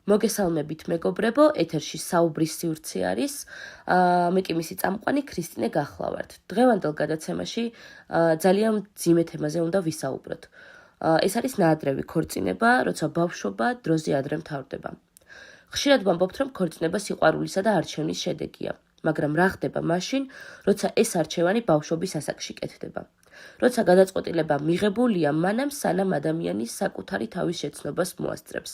მოგესალმებით მეგობრებო, ეთერში საუბრის სივრცე არის. მე კი მისი წამყვანი ქრისტინე გახლავართ. დღევანდელ გადაცემაში ძალიან მძიმე თემაზე უნდა ვისაუბროთ. ეს არის ნაადრევი ქორწინება, როცა ბავშვობა დროზე ადრე მთავრდება. ხშირად ვამბობთ, რომ ქორწინება სიყვარულისა და არჩევნის შედეგია, მაგრამ რა ხდება მაშინ, როცა ეს არჩევანი ბავშვობის ასაკში კეთდება? როცა გადაწყვეტილება მიღებულია მანამ, სანამ ადამიანი საკუთარი თავის შეცნობას მოასწრებს.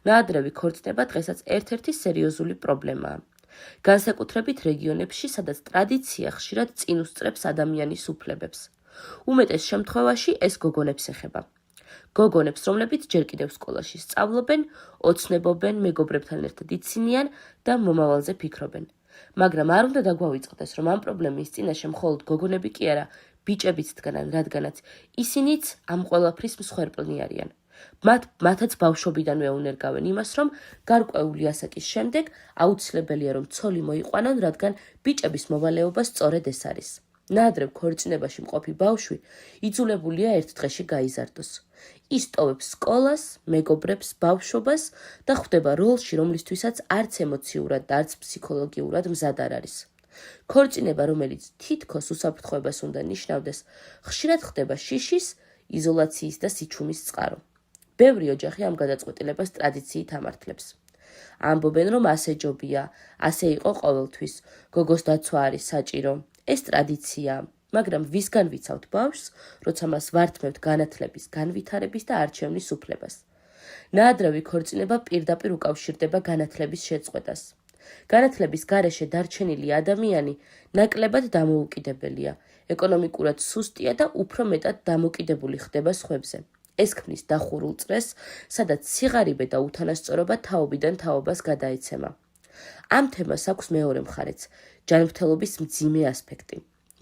ნაადრევი ქორწინება დღესაც ერთ-ერთი სერიოზული პრობლემაა. განსაკუთრებით რეგიონებში, სადაც ტრადიცია ხშირად წინ უსწრებს ადამიანის უფლებებს. უმეტეს შემთხვევაში ეს გოგონებს ეხება. გოგონებს, რომლებიც ჯერ კიდევ სკოლაში სწავლობენ, ოცნებობენ, მეგობრებთან ერთად იცინიან და მომავალზე ფიქრობენ. მაგრამ არ უნდა დაგვავიწყდეს, რომ ამ პრობლემის წინაშე მხოლოდ გოგონები კი არა, ბიჭებიც დგანან, რადგანაც ისინიც ამ ყველაფრის მსხვერპლნი არიან. მათაც ბავშვობიდანვე უნერგავენ იმას, რომ გარკვეული ასაკის შემდეგ აუცილებელია, რომ ცოლი მოიყვანონ, რადგან ბიჭების მოვალეობა სწორედ ეს არის. ნაადრევ ქორწინებაში მყოფი ბავშვი იძულებულია ერთ დღეში გაიზარდოს. ის ტოვებს სკოლას, მეგობრებს, ბავშვობას და ხვდება როლში, რომლისთვისაც არც ემოციურად და არც ფსიქოლოგიურად მზად არ არის. ქორწინება, რომელიც თითქოს უსაფრთხოებას უნდა ნიშნავდეს, ხშირად ხდება შიშის, იზოლაციის და სიჩუმის წყარო. ბევრი ოჯახი ამ გადაწყვეტილებას ტრადიციით ამართლებს. ამბობენ, რომ ასე ჯობია, ასე იყო ყოველთვის, გოგოს დაცვა არის საჭირო. ეს ტრადიციაა, მაგრამ ვისგან ვიცავთ ბავშვს, როცა მას ვართმევთ განათლების, განვითარების და არჩევნის უფლებას. ნაადრევი ქორწინება პირდაპირ უკავშირდება განათლების შეწყვეტას. განათლების გარეშე დარჩენილი ადამიანი ნაკლებად დამოუკიდებელია, ეკონომიკურად სუსტია და უფრო მეტად დამოკიდებული ხდება სხვებზე. ეს ქმნის დახურულ წრეს, სადაც სიღარიბე და უთანასწორობა თაობიდან თაობას გადაეცემა. ამ თემას აქვს მეორე მხარეც, ჯანმრთელობის მძიმე ასპექტი.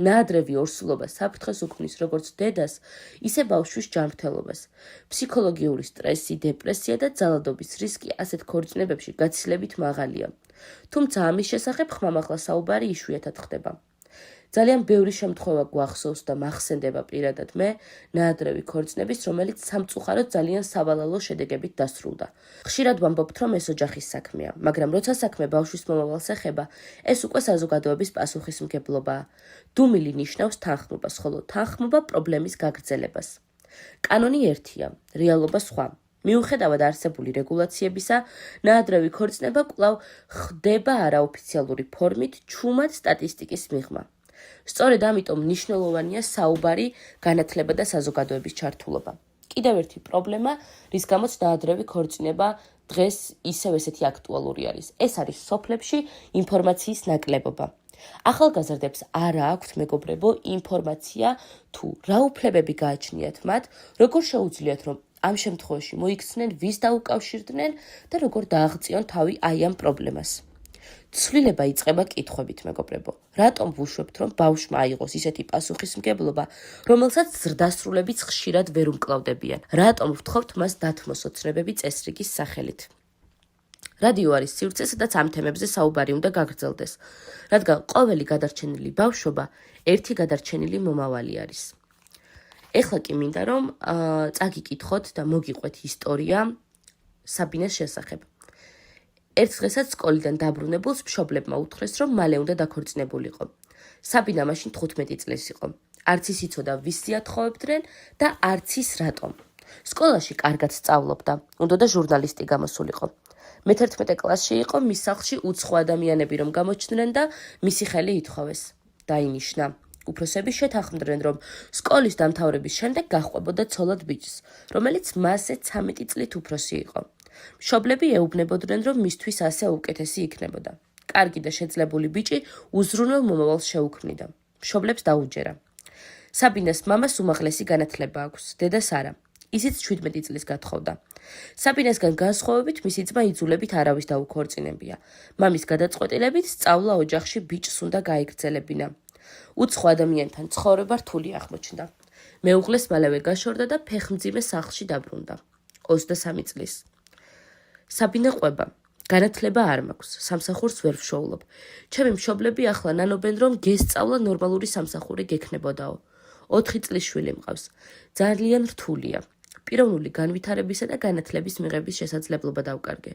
ნაადრევი ორსულობა საფრთხეს უქმნის როგორც დედას, ისე ბავშვის ჯანმრთელობას. ფსიქოლოგიური სტრესი, დეპრესია და ძალადობის რისკი ასეთ ქორწინებებში გაცილებით მაღალია. თუმცა ამის შესახებ ხმამაღლა საუბარი იშვიათად ხდება. ძალიან ბევრი შემთხვევა გვახსოვს და მახსენდება პირადად მე ნაადრევი ქორწინების, რომელიც სამწუხაროდ ძალიან სავალალო შედეგებით დასრულდა. ხშირად ვამბობთ, რომ ეს ოჯახის საქმეა, მაგრამ როცა საქმე ბავშვის მომავალს ეხება, ეს უკვე საზოგადოების პასუხისმგებლობაა. დუმილი ნიშნავს თანხმობას, ხოლო თანხმობა პრობლემის გაგრძელებას. კანონი ერთია, რეალობა სხვა. მიუხედავად არსებული რეგულაციებისა, ნაადრევი ქორწინება კვლავ ხდება არაოფიციალური ფორმით, ჩუმად სტატისტიკის მიღმა. სწორედ ამიტომ მნიშვნელოვანია საუბარი, განათლება და საზოგადოების ჩართულობა. კიდევ ერთი პრობლემა, რის გამოც ნაადრევი ქორწინება დღეს ისევ ესეთი აქტუალური არის. ეს არის სოფლებში ინფორმაციის ნაკლებობა. ახალგაზრდებს არ აქვთ მეგობრებო ინფორმაცია თუ რა უფლებები გააჩნიათ მათ, როგორ შეუძლიათ რომ ამ შემთხვევაში მოიქცნენ, ვის დაუკავშირდნენ და როგორ დააღწიონ თავი აი ამ პრობლემას. ცვლილება იწყება კითხვებით, მეგობრებო. რატომ ვუშვებთ, რომ ბავშვმა აიღოს ისეთი პასუხისმგებლობა, რომელსაც ზრდასრულებიც ხშირად ვერ უმკლავდებიან? რატომ ვთხოვთ მას დათმოს ოცნებები წესრიგის სახელით? რადიო არის სივრცე, სადაც ამ თემებზე საუბარი უნდა გაგრძელდეს, რადგან ყოველი გადარჩენილი ბავშვობა ერთი გადარჩენილი მომავალი არის. ეხლა კი მინდა რომ წაგიკითხოთ და მოგიყვეთ ისტორია საბინეს შესახებ. ერთ დღესაც სკოლიდან დაბრუნებულს მშობლებმა უთხრეს, რომ მალე უნდა დაქორწინებულიყო. საბინა მაშინ 15 წლის იყო. არც ის იცოდა, ვის სიათხოვებდნენ და არც ის რატომ. სკოლაში კარგად სწავლობდა, უნდა ჟურნალისტი გამოსულიყო. მე-11 კლასში იყო, მის სახლში უცხო ადამიანები რომ გამოჩნდნენ და მისი ხელი ითხოვეს. დაინიშნა. უფროსები შეთანხმდნენ, რომ სკოლის დამთავრების შემდეგ გაჰყვებოდა ცოლად ბიჭს, რომელიც მასზე 13 წლით უფროსი იყო. მშობლები ეუბნებოდნენ, რომ მისთვის ასე უკეთესი იქნებოდა. კარგი და შეძლებული ბიჭი უზრუნველ მომავალს შეუქმნიდა. მშობლებს დაუჯერა. საბინას მამას უმაღლესი განათლება აქვს, დედას არა. ისიც 17 წლის გათხოვდა. საბინასგან განსხვავებით, მისი ძმა იძულებით არავის დაუქორწინებია. მამის გადაწყვეტილებით სწავლა ოჯახში ბიჭს უნდა გაეგრძელებინა. უცხო ადამიანთან ცხოვრება რთული აღმოჩნდა. მეუღლეს მალევე გაშორდა და ფეხმძიმე სახლში დაბრუნდა. 23 წლის. საბინა ყვება. განათლება არ მაქვს, სამსახურს ვერ ვშოულობ. ჩემი მშობლები ახლა ნანობენ, რომ გესწავლა ნორმალური სამსახური გექნებოდაო. 4 წლის შვილი მყავს. ძალიან რთულია. პიროვნული განვითარებისა და განათლების მიღების შესაძლებლობა დავკარგე.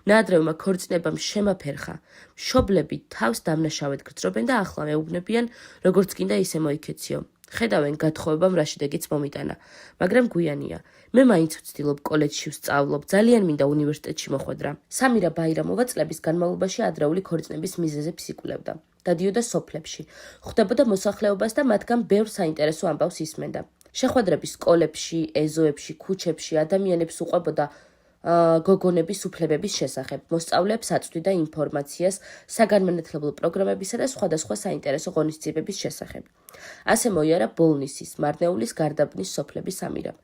ნაადრევმა ქორწინებამ შემაფერხა. მშობლები თავს დამნაშავედ გრძნობენ და ახლა მეუბნებიან, როგორც გინდა ისე მოიქეციო. ხედავენ გათხოვებამ რა შედეგიც მომიტანა, მაგრამ გვიანია. მე მაინც ვცდილობ კოლეჯში ვსწავლობ, ძალიან მინდა უნივერსიტეტში მოხვედრა. სამირა ბაირამოვა წლების განმავლობაში ადრეული ქორწინების მიზეზებს იკვლევდა. დადიოდა სოფლებში, ხვდებოდა მოსახლეობას და მათგან ბევრ საინტერესო ამბავს ისმენდა. შეხვედრები სკოლებში, ეზოებში, ქუჩებში ადამიანებს უყვებოდა გოგონების უფლებების შესახებ, მოსწავლეებს აწვდიდა ინფორმაციას საგანმანათლებლო პროგრამებისა და სხვადასხვა საინტერესო ღონისძიებების შესახებ. ასე მოიარა ბოლნისის, მარნეულის გარდაბნის სოფლების სამირამ.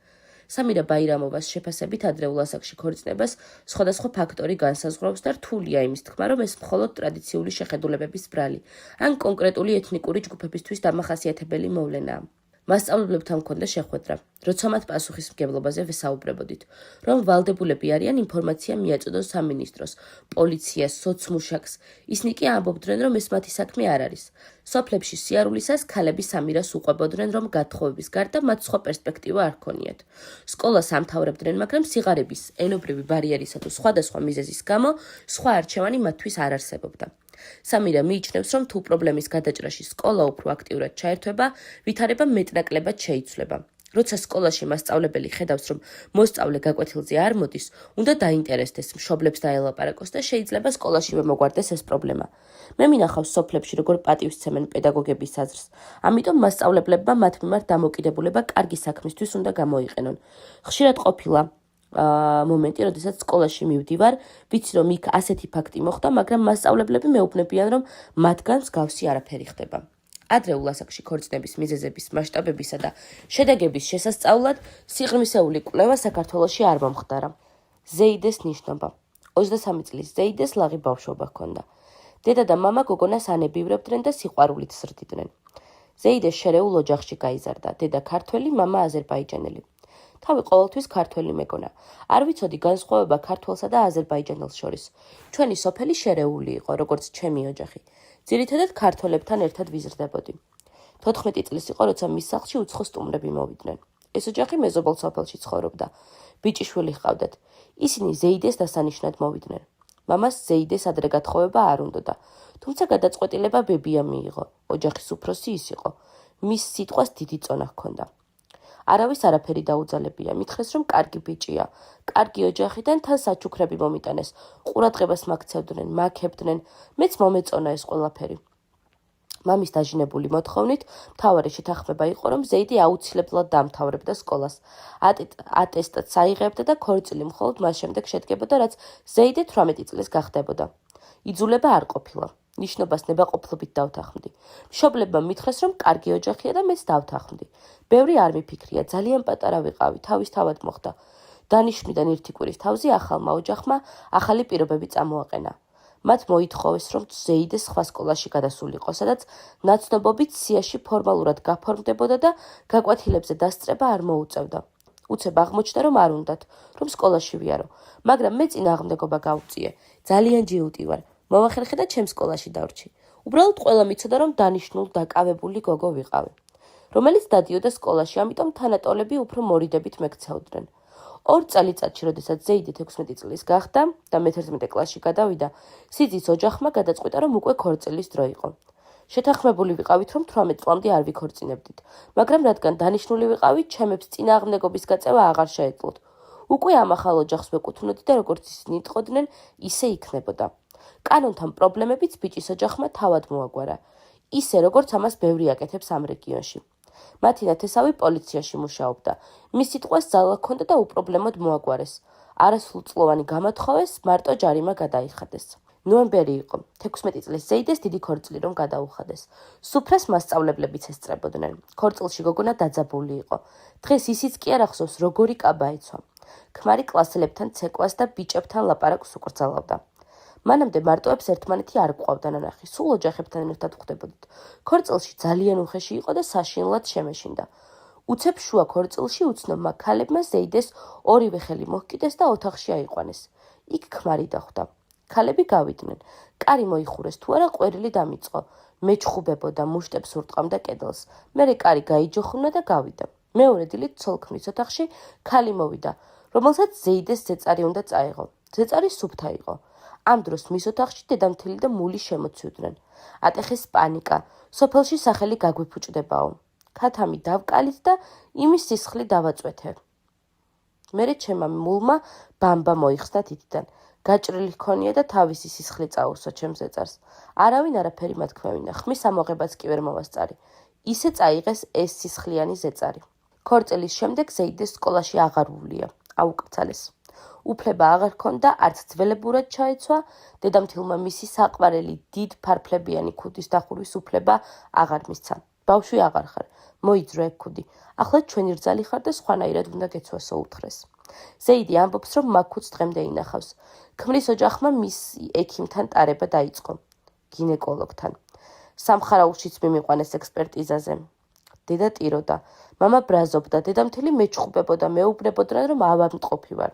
სამირა ბაირამოვას შეფასებით ადრეულ ასაკში ქორწინებას სხვადასხვა ფაქტორი განსაზღვრავს და რთულია იმის თქმა, რომ ეს მხოლოდ ტრადიციული შეხედულებების ბრალი ან კონკრეტული ეთნიკური ჯგუფებისთვის დამახასიათებელი მოვლენაა. მასწავლებლებთან მქონდა შეხვედრა, როცა მათ პასუხისმგებლობაზე ვესაუბრებოდით, რომ ვალდებულები არიან ინფორმაცია მიაწოდონ სამინისტროს, პოლიციას, სოცმუშაკს. ისინი კი ამბობდნენ, რომ ეს მათი საქმე არ არის. სოფლებში სიარულისას ქალები სამირას უყვებოდნენ, რომ გათხოვების გარდა მათ სხვა პერსპექტივა არ ჰქონიათ. სკოლას ამთავრებდნენ, მაგრამ სიღარიბის, ენობრივი ბარიერისა თუ სხვადასხვა მიზეზის გამო სხვა არჩევანი მათთვის არ არსებობდა. სამირა მიიჩნევს, რომ თუ პრობლემის გადაჭრაში სკოლა უფრო აქტიურად ჩაერთვება, ვითარება მეტნაკლებად შეიცვლება. როცა სკოლაში მასწავლებელი ხედავს, რომ მოსწავლე გაკვეთილზე არ მოდის, უნდა დაინტერესდეს, მშობლებს დაელაპარაკოს და შეიძლება სკოლაშივე მოგვარდეს ეს პრობლემა. მე მინახავს სოფლებში, როგორ პატივისცემენ პედაგოგების აზრს. ამიტომ მასწავლებლებმა მათ მიმართ დამოკიდებულება კარგი საქმისთვის უნდა გამოიყენონ. ხშირად ყოფილა მომენტი, როდესაც სკოლაში მივდივარ, ვიცი რომ იქ ასეთი ფაქტი მოხდა, მაგრამ მასწავლებლები მეუბნებიან, რომ მათგან მსგავსი არაფერი ხდება. ადრეულ ასაკში ქორწინების მიზეზების მასშტაბებისა და შედეგების შესასწავლად სიღრმისეული კვლევა საქართველოში არ მომხდარა. ზეიდეს ნიშნობა. 23 წლის ზეიდეს ლაღი ბავშვობა ჰქონდა. დედა და მამა გოგონას ანებივრებდნენ და სიყვარულით ზრდიდნენ. ზეიდეს შერეულ ოჯახში გაიზარდა, დედა ქართველი, მამა აზერბაიჯანელი. თავი ყოველთვის ქართველი მეგონა. არ ვიცოდი განსხვავება ქართველსა და აზერბაიჯანელს შორის. ჩვენი სოფელი შერეული იყო, როგორც ჩემი ოჯახი. ძირითადად ქართველებთან ერთად ვიზრდებოდი. 14 წლის იყო, როცა მის სახლში უცხო სტუმრები მოვიდნენ. ეს ოჯახი მეზობელ სოფელში ცხოვრობდა. ბიჭიშვილი ჰყავდათ. ისინი ზეიდეს დასანიშნად მოვიდნენ. მამას ზეიდეს ადრე გათხოვება არ უნდოდა. თუმცა გადაწყვეტილება ბებია მიიღო. ოჯახის უფროსი ის იყო. მის სიტყვას დიდი წონა ჰქონდა. არავის არაფერი დაუძალებია, მითხრეს, რომ კარგი ბიჭია, კარგი ოჯახიდან თან საჩუქრები მომიტანეს, ყურადღებას მაქცევდნენ, მაქებდნენ, მეც მომეწონა ეს ყველაფერი. მამის დაჟინებული მოთხოვნით, მთავარი შეთანხმება იყო, რომ ზეიდი აუცილებლად დაამთავრებდა სკოლას. ატესტატს აიღებდა და ქორწილი მხოლოდ მას შემდეგ შედგებოდა, რაც ზეიდე 18 წლის გახდებოდა. იძულება არ ყოფილა. ნიშნობას ნებაყოფლობით დავთანხმდი. მშობლებმა მითხრეს, რომ კარგი ოჯახია და მეც დავთანხმდი. ბევრი არ მიფიქრია, ძალიან პატარა ვიყავი, თავისთავად მოხდა. დანიშვნიდან ერთი კვირის თავზე ახალმა ოჯახმა ახალი პირობები წამოაყენა. მათ მოითხოვეს, რომ ზეიდეს სხვა სკოლაში გადასულიყო, სადაც ნაცნობობით სიაში ფორმალურად გაფორმდებოდა და გაკვეთილებზე დასწრება არ მოუწევდა. უცებ აღმოჩნდა, რომ არ უნდათ, რომ სკოლაში ვიარო, მაგრამ მე წინააღმდეგობა გავუწიე. ძალიან ჯიუტი ვარ. მომახერხე და ჩემ სკოლაში დავრჩი. უბრალოდ ყველა მიცოდა, რომ დანიშნულ დაკავებული გოგო ვიყავი, რომელიც დადიოდა სკოლაში, ამიტომ თანატოლები უფრო მორიდებით მექცეოდნენ. 2 წელიწადში, როდესაც ზეიდე 16 წლის გახდა და მე-11 კლასში გადავიდა, სიძის ოჯახმა გადაწყვიტა, რომ უკვე ქორწილის დრო იყო. შეთანხმებული ვიყავით, რომ 18 წლამდე არ ვიქორწინებდით, მაგრამ რადგან დანიშნული ვიყავით, ჩემებს წინააღმდეგობის გაწევა აღარ შეეძლოთ. უკვე ამ ახალ ოჯახს ვეკუთვნოდი და როგორც ისინი იტყოდნენ, ისე იქნებოდა. კანონთან პრობლემებიც ბიჭის ოჯახმა თავად მოაგვარა, ისე როგორც ამას ბევრი აკეთებს ამ რეგიონში. მათი ნათესავი პოლიციაში მუშაობდა. მის სიტყვას ძალა ჰქონდა და უპრობლემოდ მოაგვარეს. არასრულწლოვანი გამოთხოვეს, მარტო ჯარიმა გადაიხადეს. ნოემბერი იყო. 16 წლის ზეიდეს დიდი ქორწილი რომ გადაუხადეს. სუფრას მასწავლებლებიც ესწრებოდნენ. ქორწილში გოგონა დაძაბული იყო. დღეს ისიც კი არ ახსოვს, როგორი კაბა ეცვა. ქმარი კლასელებთან ცეკვას და ბიჭებთან ლაპარაკს უკრძალავდა. მანამდე მარტოებს ერთმანეთი არ გვყავდა ნანახი, სულ ოჯახებთან ერთად ვხვდებოდით. ქორწილში ძალიან უხეში იყო და საშინლად შემეშინდა. უცებ შუა ქორწილში უცნობმა ქალებმა ზეიდეს ორივე ხელი მოჰკიდეს და ოთახში აიყვანეს. იქ ქმარი დახვდა. ქალები გავიდნენ. კარი მოიხურეს თუ არა ყვერილი დამიწყო. მეჩხუბებოდა, მუშტებს ურტყამდა კედელს. მერე კარი გაიჯოხუნა და გავიდა. მეორე დილით ცოლ-ქმრის ოთახში ქალი მოვიდა, რომელსაც ზეიდეს ზეწარი უნდა წაეღო. ზეწარი სუფთა იყო. ამ დროს მის ოთახში დედამთილი და მული შემოცივდნენ. ატეხეს პანიკა, სოფელში სახელი გაგვიფუჭდებაო. ქათამი დავკალით და იმის სისხლი დავაწვეთე. მერე ჩემმა მულმა ბამბა მოიხსნა თითიდან. გაჭრილი ჰქონია და თავისი სისხლი წაურსო ჩემს ზეწარს. არავინ არაფერი მათქმევინა, ხმის ამოღებაც კი ვერ მოვასწარი. ისე წაიღეს ეს სისხლიანი ზეწარი. ქორწილის შემდეგ ზეიდეს სკოლაში აღარ ვულია, აუკრძალეს. უფლება აღარ ჰქონდა, არც ძველებურად ჩაეცვა, დედამთილმა მისი საყვარელი დიდ ფარფლებიანი ქუდის დახურვის უფლება აღარ მისცა. ბავშვი აღარ ხარ, მოიძრო ეგ ქუდი. ახლა ჩვენი რძალი ხარ და სხვანაირად უნდა გეცვასო უთხრეს. ზეიდი ამბობს, რომ მაგ ქუდს დღემდე ინახავს. ქმრის ოჯახმა მისი ექიმთან ტარება დაიწყო, გინეკოლოგთან. სამხარაულშიც მიმიყვანეს ექსპერტიზაზე. დედა ტიროდა, მამა ბრაზობდა, დედამთილი მეჩხუბებოდა, მეუბნებოდნენ, რომ ავადმყოფი ვარ.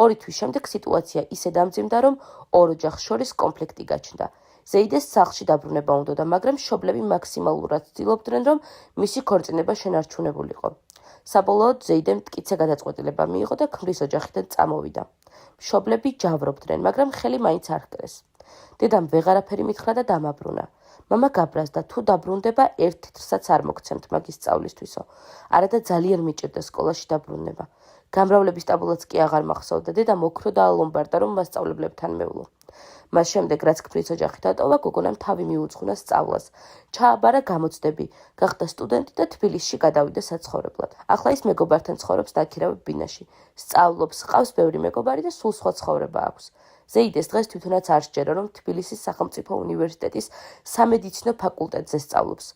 2 თვის შემდეგ სიტუაცია ისე დამძიმდა, რომ ორ ოჯახს შორის კონფლიქტი გაჩნდა. ზეიდეს სახლში დაბრუნება უნდოდა, მაგრამ მშობლები მაქსიმალურად ცდილობდნენ, რომ მისი ქორწინება შენარჩუნებულიყო. საბოლოოდ ზეიდემ მტკიცე გადაწყვეტილება მიიღო და ქმრის ოჯახიდან წამოვიდა. მშობლები ჯავრობდნენ, მაგრამ ხელი მაინც არ ჰკრეს. დედამ ვეღარაფერი მითხრა და დამაბრუნა. მამა გაბრაზდა, თუ დაბრუნდება, ერთ თეთრსაც არ მოგცემთ მაგის სწავლისთვისო. არა და ძალიან მიჭირდა სკოლაში დაბრუნება. გამრავლების ტაბულაც კი აღარ მახსოვდა, დედა მოქრო და ალომბარდა, რომ მასწავლებლებთან მეულო. მას შემდეგ, რაც ქმრის ოჯახი დატოვა, გოგონამ თავი მიუძღვნა სწავლას. ჩააბარა გამოცდები, გახდა სტუდენტი და თბილისში გადავიდა საცხოვრებლად. ახლა ის მეგობართან ცხოვრობს დაქირავებ ბინაში. სწავლობს, ჰყავს ბევრი მეგობარი და სულ სხვა ცხოვრება აქვს. ზეიდეს დღეს თვითონაც არ სჯერა, რომ თბილისის სახელმწიფო უნივერსიტეტის სამედიცინო ფაკულტეტზე სწავლობს.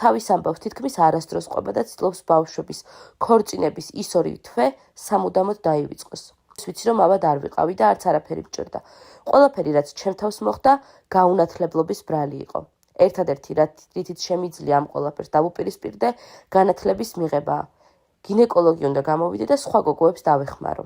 თავის ამბავს თითქმის არასდროს ყვება და ცდილობს ბავშვების ქორწინების ის ორი თვე სამუდამოდ დაივიწყოს. ვიცი, რომ ავად არ ვიყავი და არც არაფერი მჭირდა. ყველაფერი, რაც ჩემ თავს მოხდა, გაუნათლებლობის ბრალი იყო. ერთადერთი, რითიც შემიძლია ამ ყველაფერს დავუპირისპირდე, განათლების მიღებაა. გინეკოლოგი უნდა გამოვიდე და სხვა გოგოებს დავეხმარო.